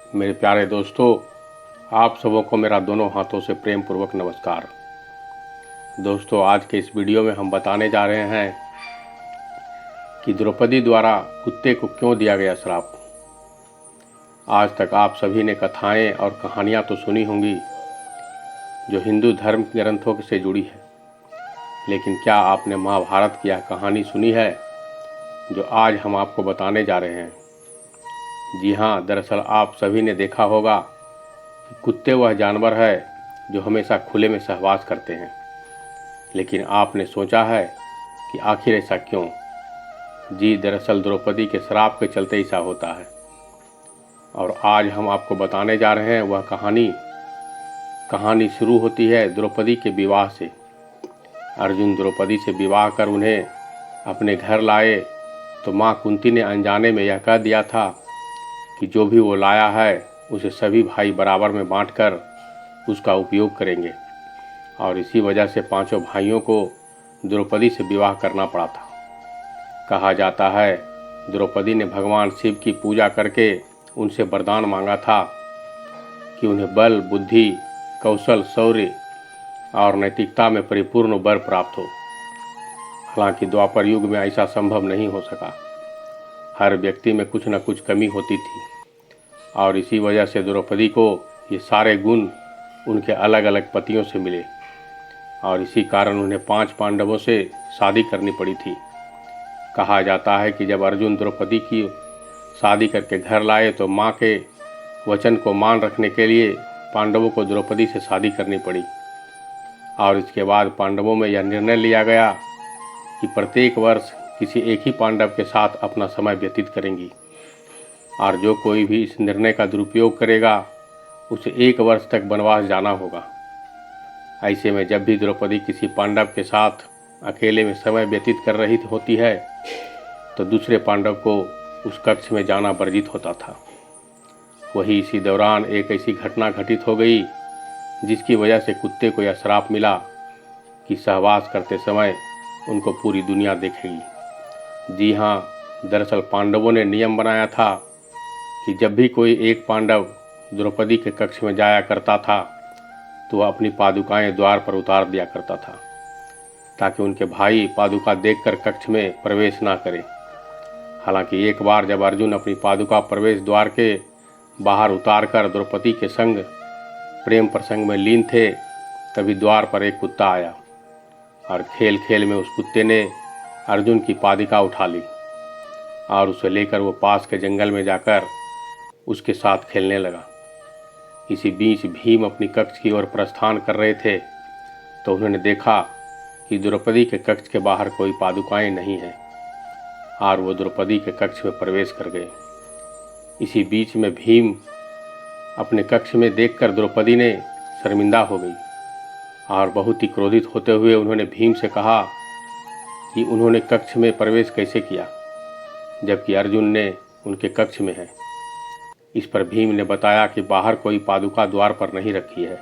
मेरे प्यारे दोस्तों, आप सबों को मेरा दोनों हाथों से प्रेम पूर्वक नमस्कार। दोस्तों, आज के इस वीडियो में हम बताने जा रहे हैं कि द्रौपदी द्वारा कुत्ते को क्यों दिया गया श्राप। आज तक आप सभी ने कथाएं और कहानियां तो सुनी होंगी जो हिंदू धर्म के ग्रंथों से जुड़ी है, लेकिन क्या आपने महाभारत की यह कहानी सुनी है जो आज हम आपको बताने जा रहे हैं। जी हाँ, दरअसल आप सभी ने देखा होगा कि कुत्ते वह जानवर है जो हमेशा खुले में सहवास करते हैं, लेकिन आपने सोचा है कि आखिर ऐसा क्यों। जी, दरअसल द्रौपदी के श्राप के चलते ऐसा होता है और आज हम आपको बताने जा रहे हैं वह कहानी शुरू होती है द्रौपदी के विवाह से। अर्जुन द्रौपदी से विवाह कर उन्हें अपने घर लाए तो माँ कुंती ने अनजाने में यह कह दिया था कि जो भी वो लाया है उसे सभी भाई बराबर में बांटकर उसका उपयोग करेंगे, और इसी वजह से पांचों भाइयों को द्रौपदी से विवाह करना पड़ा था। कहा जाता है द्रौपदी ने भगवान शिव की पूजा करके उनसे वरदान मांगा था कि उन्हें बल, बुद्धि, कौशल, शौर्य और नैतिकता में परिपूर्ण वर प्राप्त हो। हालांकि द्वापर युग में ऐसा संभव नहीं हो सका। हर व्यक्ति में कुछ न कुछ कमी होती थी और इसी वजह से द्रौपदी को ये सारे गुण उनके अलग अलग पतियों से मिले और इसी कारण उन्हें 5 पांडवों से शादी करनी पड़ी थी। कहा जाता है कि जब अर्जुन द्रौपदी की शादी करके घर लाए तो माँ के वचन को मान रखने के लिए पांडवों को द्रौपदी से शादी करनी पड़ी, और इसके बाद पांडवों में यह निर्णय लिया गया कि प्रत्येक वर्ष किसी एक ही पांडव के साथ अपना समय व्यतीत करेंगी, और जो कोई भी इस निर्णय का दुरुपयोग करेगा उसे 1 वर्ष तक वनवास जाना होगा। ऐसे में जब भी द्रौपदी किसी पांडव के साथ अकेले में समय व्यतीत कर रही होती है तो दूसरे पांडव को उस कक्ष में जाना वर्जित होता था। वही इसी दौरान एक ऐसी घटना घटित हो गई जिसकी वजह से कुत्ते को यह श्राप मिला कि सहवास करते समय उनको पूरी दुनिया देखेगी। जी हाँ, दरअसल पांडवों ने नियम बनाया था कि जब भी कोई एक पांडव द्रौपदी के कक्ष में जाया करता था तो वह अपनी पादुकाएं द्वार पर उतार दिया करता था ताकि उनके भाई पादुका देखकर कक्ष में प्रवेश ना करें। हालांकि एक बार जब अर्जुन अपनी पादुका प्रवेश द्वार के बाहर उतारकर द्रौपदी के संग प्रेम प्रसंग में लीन थे, तभी द्वार पर एक कुत्ता आया और खेल खेल में उस कुत्ते ने अर्जुन की पादुका उठा ली और उसे लेकर वो पास के जंगल में जाकर उसके साथ खेलने लगा। इसी बीच भीम अपनी कक्ष की ओर प्रस्थान कर रहे थे तो उन्होंने देखा कि द्रौपदी के कक्ष के बाहर कोई पादुकाएं नहीं हैं, और वो द्रौपदी के कक्ष में प्रवेश कर गए। इसी बीच में भीम अपने कक्ष में देखकर द्रौपदी ने शर्मिंदा हो गई और बहुत ही क्रोधित होते हुए उन्होंने भीम से कहा कि उन्होंने कक्ष में प्रवेश कैसे किया जबकि अर्जुन ने उनके कक्ष में है। इस पर भीम ने बताया कि बाहर कोई पादुका द्वार पर नहीं रखी है।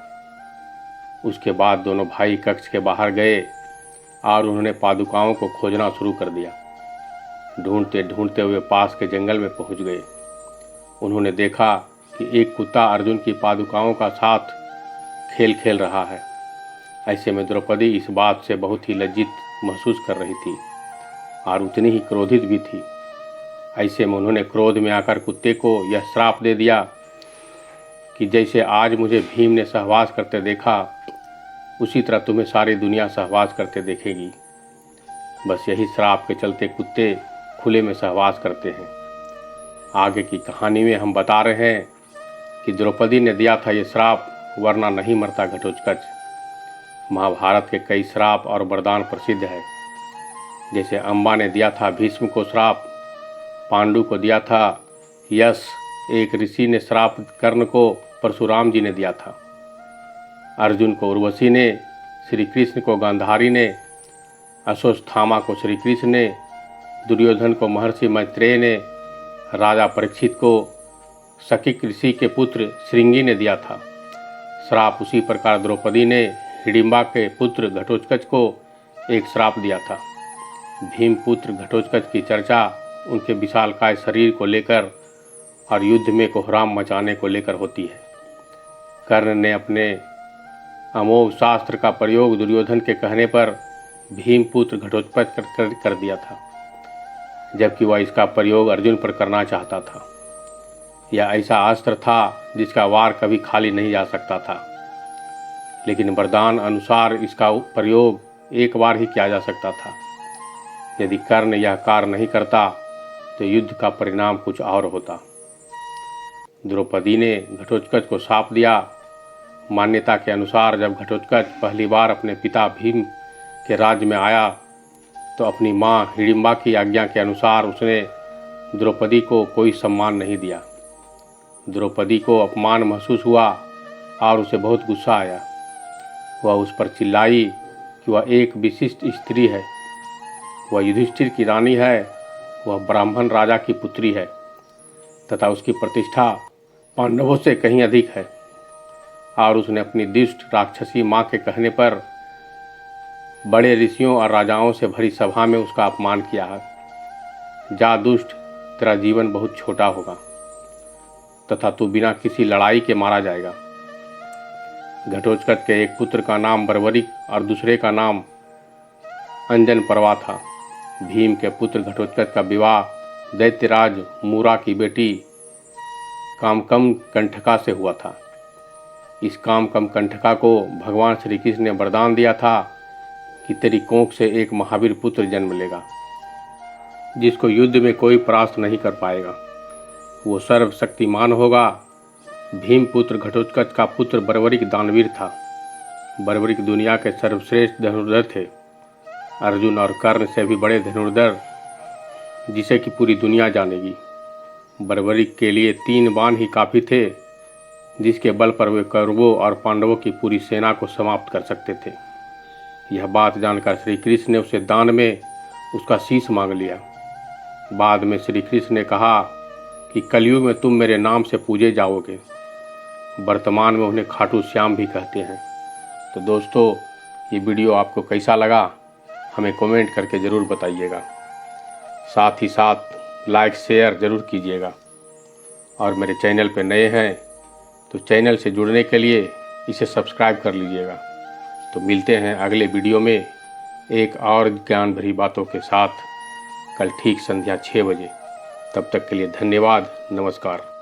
उसके बाद दोनों भाई कक्ष के बाहर गए और उन्होंने पादुकाओं को खोजना शुरू कर दिया। ढूंढते ढूंढते हुए पास के जंगल में पहुंच गए। उन्होंने देखा कि एक कुत्ता अर्जुन की पादुकाओं का साथ खेल खेल रहा है। ऐसे में द्रौपदी इस बात से बहुत ही लज्जित महसूस कर रही थी और उतनी ही क्रोधित भी थी। ऐसे में उन्होंने क्रोध में आकर कुत्ते को यह श्राप दे दिया कि जैसे आज मुझे भीम ने सहवास करते देखा उसी तरह तुम्हें सारी दुनिया सहवास करते देखेगी। बस यही श्राप के चलते कुत्ते खुले में सहवास करते हैं। आगे की कहानी में हम बता रहे हैं कि द्रौपदी ने दिया था ये श्राप, वरना नहीं मरता घटोत्कच। महाभारत के कई श्राप और वरदान प्रसिद्ध है। जैसे अम्बा ने दिया था भीष्म को श्राप, पांडु को दिया था यश, एक ऋषि ने श्राप कर्ण को परशुराम जी ने दिया था, अर्जुन को उर्वशी ने, श्री कृष्ण को गांधारी ने, अश्वत्थामा को श्री कृष्ण ने, दुर्योधन को महर्षि मैत्रेय ने, राजा परीक्षित को शकीक ऋषि के पुत्र श्रृंगी ने दिया था श्राप। उसी प्रकार द्रौपदी ने हिडिंबा के पुत्र घटोत्कच को एक श्राप दिया था। भीम पुत्र घटोत्कच की चर्चा उनके विशालकाय शरीर को लेकर और युद्ध में कोहराम मचाने को लेकर होती है। कर्ण ने अपने अमोघ शास्त्र का प्रयोग दुर्योधन के कहने पर भीमपुत्र घटोत्कच कर दिया था, जबकि वह इसका प्रयोग अर्जुन पर करना चाहता था। यह ऐसा अस्त्र था जिसका वार कभी खाली नहीं जा सकता था, लेकिन वरदान अनुसार इसका प्रयोग एक बार ही किया जा सकता था। यदि कर्ण यह कार्य नहीं करता तो युद्ध का परिणाम कुछ और होता। द्रौपदी ने घटोत्कच को शाप दिया। मान्यता के अनुसार जब घटोत्कच पहली बार अपने पिता भीम के राज्य में आया तो अपनी मां हिडिंबा की आज्ञा के अनुसार उसने द्रौपदी को कोई सम्मान नहीं दिया। द्रौपदी को अपमान महसूस हुआ और उसे बहुत गुस्सा आया। वह उस पर चिल्लाई कि वह एक विशिष्ट स्त्री है, वह युधिष्ठिर की रानी है, वह ब्राह्मण राजा की पुत्री है तथा उसकी प्रतिष्ठा पांडवों से कहीं अधिक है। और उसने अपनी दुष्ट राक्षसी माँ के कहने पर बड़े ऋषियों और राजाओं से भरी सभा में उसका अपमान किया है। जा दुष्ट, तेरा जीवन बहुत छोटा होगा तथा तू बिना किसी लड़ाई के मारा जाएगा। घटोत्कच के एक पुत्र का नाम बर्बरिक और दूसरे का नाम अंजन पर्वा था। भीम के पुत्र घटोत्कच का विवाह दैत्यराज मूरा की बेटी कामकम कंठका से हुआ था। इस कामकम कंठका को भगवान श्री कृष्ण ने वरदान दिया था कि तेरी कोख से एक महावीर पुत्र जन्म लेगा, जिसको युद्ध में कोई परास्त नहीं कर पाएगा। वो सर्वशक्तिमान होगा। भीम पुत्र घटोत्कच का पुत्र बर्बरिक दानवीर था। बर्बरिक दुनिया के सर्वश्रेष्ठ धनुर्धर थे। अर्जुन और कर्ण से भी बड़े धनुर्धर, जिसे कि पूरी दुनिया जानेगी। बर्बरिक के लिए 3 बाण ही काफ़ी थे, जिसके बल पर वे कौरवों और पांडवों की पूरी सेना को समाप्त कर सकते थे। यह बात जानकर श्री कृष्ण ने उसे दान में उसका शीश मांग लिया। बाद में श्री कृष्ण ने कहा कि कलयुग में तुम मेरे नाम से पूजे जाओगे। वर्तमान में उन्हें खाटू श्याम भी कहते हैं। तो दोस्तों, ये वीडियो आपको कैसा लगा हमें कमेंट करके ज़रूर बताइएगा। साथ ही साथ लाइक शेयर ज़रूर कीजिएगा। और मेरे चैनल पर नए हैं तो चैनल से जुड़ने के लिए इसे सब्सक्राइब कर लीजिएगा। तो मिलते हैं अगले वीडियो में एक और ज्ञान भरी बातों के साथ, कल ठीक संध्या 6 बजे। तब तक के लिए धन्यवाद। नमस्कार।